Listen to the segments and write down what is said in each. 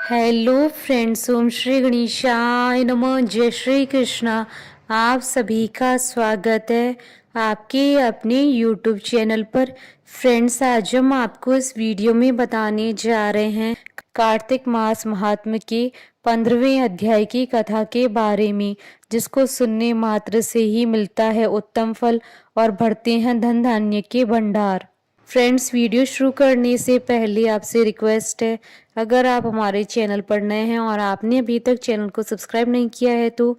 Hello friends, ओम श्री गणेशाय नमः। जय श्री कृष्णा। आप सभी का स्वागत है आपके अपने यूट्यूब चैनल पर। फ्रेंड्स, आज हम आपको इस वीडियो में बताने जा रहे हैं कार्तिक मास महात्म्य के 15वें अध्याय की कथा के बारे में, जिसको सुनने मात्र से ही मिलता है उत्तम फल और बढ़ते हैं धन धान्य के भंडार। फ्रेंड्स, वीडियो शुरू करने से पहले आपसे रिक्वेस्ट है, अगर आप हमारे चैनल पर नए हैं और आपने अभी तक चैनल को सब्सक्राइब नहीं किया है तो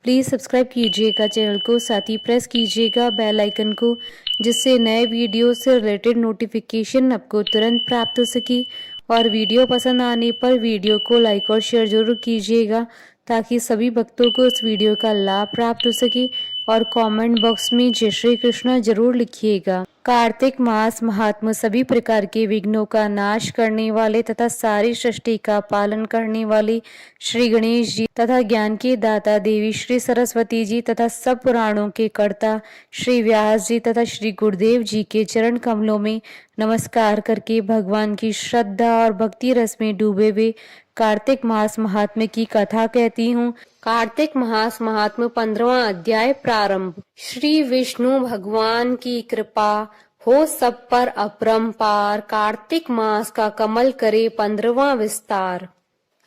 प्लीज़ सब्सक्राइब कीजिएगा चैनल को, साथ ही प्रेस कीजिएगा बेल आइकन को, जिससे नए वीडियो से रिलेटेड नोटिफिकेशन आपको तुरंत प्राप्त हो सके। और वीडियो पसंद आने पर वीडियो को लाइक और शेयर जरूर कीजिएगा, ताकि सभी भक्तों को इस वीडियो का लाभ प्राप्त हो सके। और कमेंट बॉक्स में जय श्री कृष्ण जरूर लिखिएगा। कार्तिक मास महात्म्य सभी प्रकार के विघ्नों का नाश करने वाले तथा सारी सृष्टि का पालन करने वाले श्री गणेश जी तथा ज्ञान के दाता देवी श्री सरस्वती जी तथा सब पुराणों के कर्ता श्री व्यास जी तथा श्री गुरुदेव जी के चरण कमलों में नमस्कार करके भगवान की श्रद्धा और भक्ति रस में डूबे हुए कार्तिक मास महात्म्य की कथा कहती हूँ। कार्तिक मास महात्म्य 15वां अध्याय प्रारंभ। श्री विष्णु भगवान की कृपा हो सब पर अपरंपार, कार्तिक मास का कमल करे 15वां विस्तार।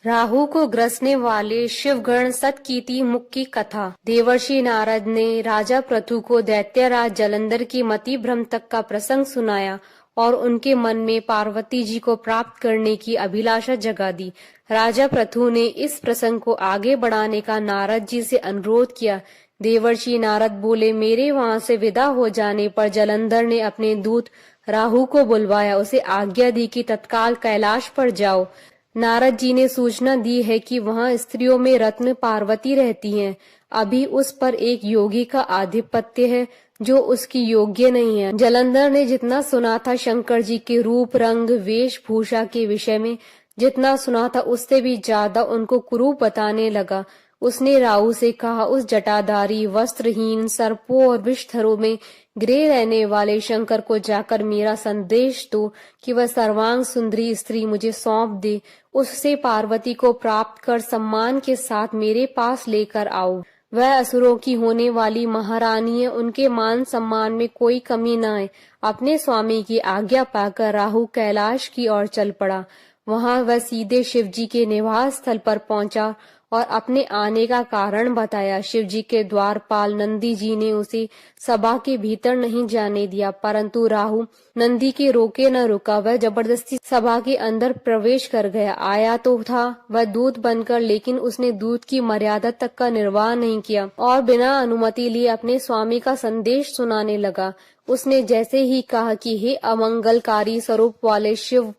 राहु को ग्रसने वाले शिवगण सतकीर्ति मुख की कथा। देवर्षि नारद ने राजा पृथु को दैत्यराज जलंधर की मति भ्रम तक का प्रसंग सुनाया और उनके मन में पार्वती जी को प्राप्त करने की अभिलाषा जगा दी। राजा पृथु ने इस प्रसंग को आगे बढ़ाने का नारद जी से अनुरोध किया। देवर्षि नारद बोले, मेरे वहां से विदा हो जाने पर जलंधर ने अपने दूत राहु को बुलवाया, उसे आज्ञा दी कि तत्काल कैलाश पर जाओ। नारद जी ने सूचना दी है कि वहां स्त्रियों में रत्न पार्वती रहती हैं। अभी उस पर एक योगी का आधिपत्य है जो उसकी योग्य नहीं है। जलंधर ने जितना सुना था शंकर जी के रूप रंग वेशभूषा के विषय में, जितना सुना था उससे भी ज्यादा उनको कुरूप बताने लगा। उसने राहु से कहा, उस जटाधारी वस्त्रहीन सर्पों और विषधरों में गिरे रहने वाले शंकर को जाकर मेरा संदेश दो कि वह सर्वांग सुंदरी स्त्री मुझे सौंप दे। उससे पार्वती को प्राप्त कर सम्मान के साथ मेरे पास लेकर आओ। वह असुरों की होने वाली महारानी है, उनके मान सम्मान में कोई कमी न आए। अपने स्वामी की आज्ञा पाकर राहु कैलाश की ओर चल पड़ा। वहां वह सीधे शिवजी के निवास स्थल पर पहुंचा और अपने आने का कारण बताया। शिवजी के द्वारपाल नंदी जी ने उसे सभा के भीतर नहीं जाने दिया, परंतु राहु नंदी के रोके न रुका। वह जबरदस्ती सभा के अंदर प्रवेश कर गया। आया तो था वह दूत बनकर, लेकिन उसने दूत की मर्यादा तक का निर्वाह नहीं किया और बिना अनुमति लिए अपने स्वामी का संदेश सुनाने लगा। उसने जैसे ही कहा कि हे अमंगलकारी स्वरूप वाले शिव,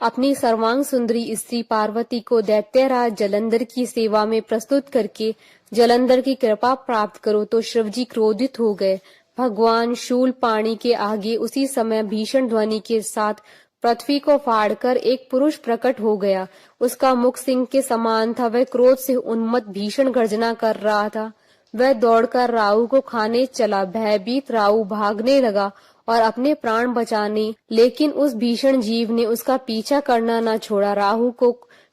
अपनी सर्वांग सुंदरी स्त्री पार्वती को दैत्यराज जलंधर की सेवा में प्रस्तुत करके जलंधर की कृपा प्राप्त करो, तो शिवजी क्रोधित हो गए। भगवान शूल पाणी के आगे उसी समय भीषण ध्वनि के साथ पृथ्वी को फाड़कर एक पुरुष प्रकट हो गया। उसका मुख सिंह के समान था। वह क्रोध से उन्मत्त भीषण गर्जना कर रहा था। वह दौड़कर राहु को खाने चला। भयभीत राहु भागने लगा और अपने प्राण बचाने, लेकिन उस भीषण जीव ने उसका पीछा करना न छोड़ा। राहु को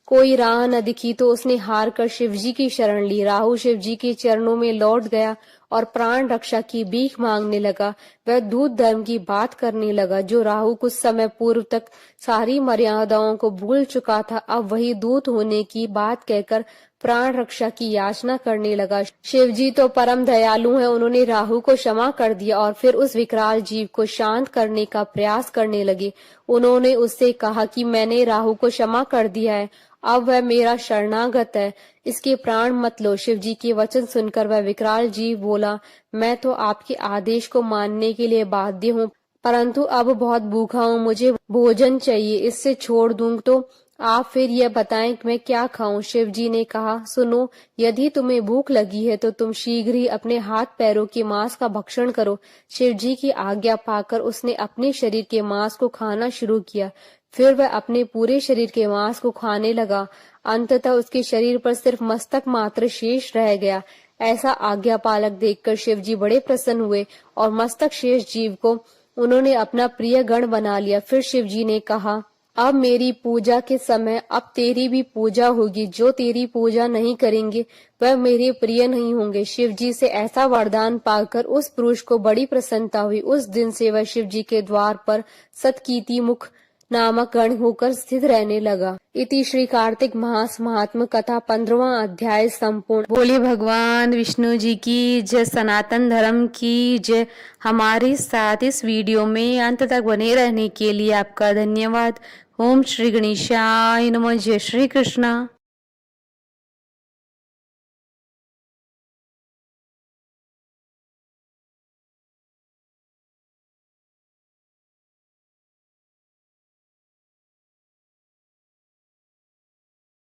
कोई राह न दिखी तो उसने हार कर शिवजी की शरण ली। राहु शिवजी के चरणों में लौट गया और प्राण रक्षा की भीख मांगने लगा। वह दूत धर्म की बात करने लगा, जो राहु कुछ समय पूर्व तक सारी मर्यादाओं को भूल चुका था। अब वही दूत होने की बात कहकर प्राण रक्षा की याचना करने लगा। शिवजी तो परम दयालु हैं, उन्होंने राहु को क्षमा कर दिया और फिर उस विकराल जीव को शांत करने का प्रयास करने लगे। उन्होंने उससे कहा कि मैंने राहु को क्षमा कर दिया है, अब वह मेरा शरणागत है, इसके प्राण मत लो। शिवजी के वचन सुनकर वह विकराल जीव बोला, मैं तो आपके आदेश को मानने के लिए बाध्य हूँ, परंतु अब बहुत भूखा हूँ, मुझे भोजन चाहिए। इससे छोड़ दूं तो आप फिर यह बताएं कि मैं क्या खाऊं। शिवजी ने कहा, सुनो, यदि तुम्हें भूख लगी है तो तुम शीघ्र ही अपने हाथ पैरों के मांस का भक्षण करो। शिवजी की आज्ञा पाकर उसने अपने शरीर के मांस को खाना शुरू किया। फिर वह अपने पूरे शरीर के मांस को खाने लगा। अंततः उसके शरीर पर सिर्फ मस्तक मात्र शेष रह गया। ऐसा आज्ञा पालक देखकर शिवजी बड़े प्रसन्न हुए और मस्तक शेष जीव को उन्होंने अपना प्रिय गण बना लिया। फिर शिवजी ने कहा, अब मेरी पूजा के समय अब तेरी भी पूजा होगी। जो तेरी पूजा नहीं करेंगे वह मेरे प्रिय नहीं होंगे। शिव जी से ऐसा वरदान पाकर उस पुरुष को बड़ी प्रसन्नता हुई। उस दिन से वह शिव जी के द्वार पर सतकीर्ति मुख नामक गण होकर स्थित रहने लगा। इति श्री कार्तिक मास महात्म कथा 15वां अध्याय संपूर्ण। बोलिए भगवान विष्णु जी की जय, सनातन धर्म की जय। हमारे साथ इस वीडियो में अंत तक बने रहने के लिए आपका धन्यवाद। ओम श्री गणेशाय नमः। जय श्री कृष्णा।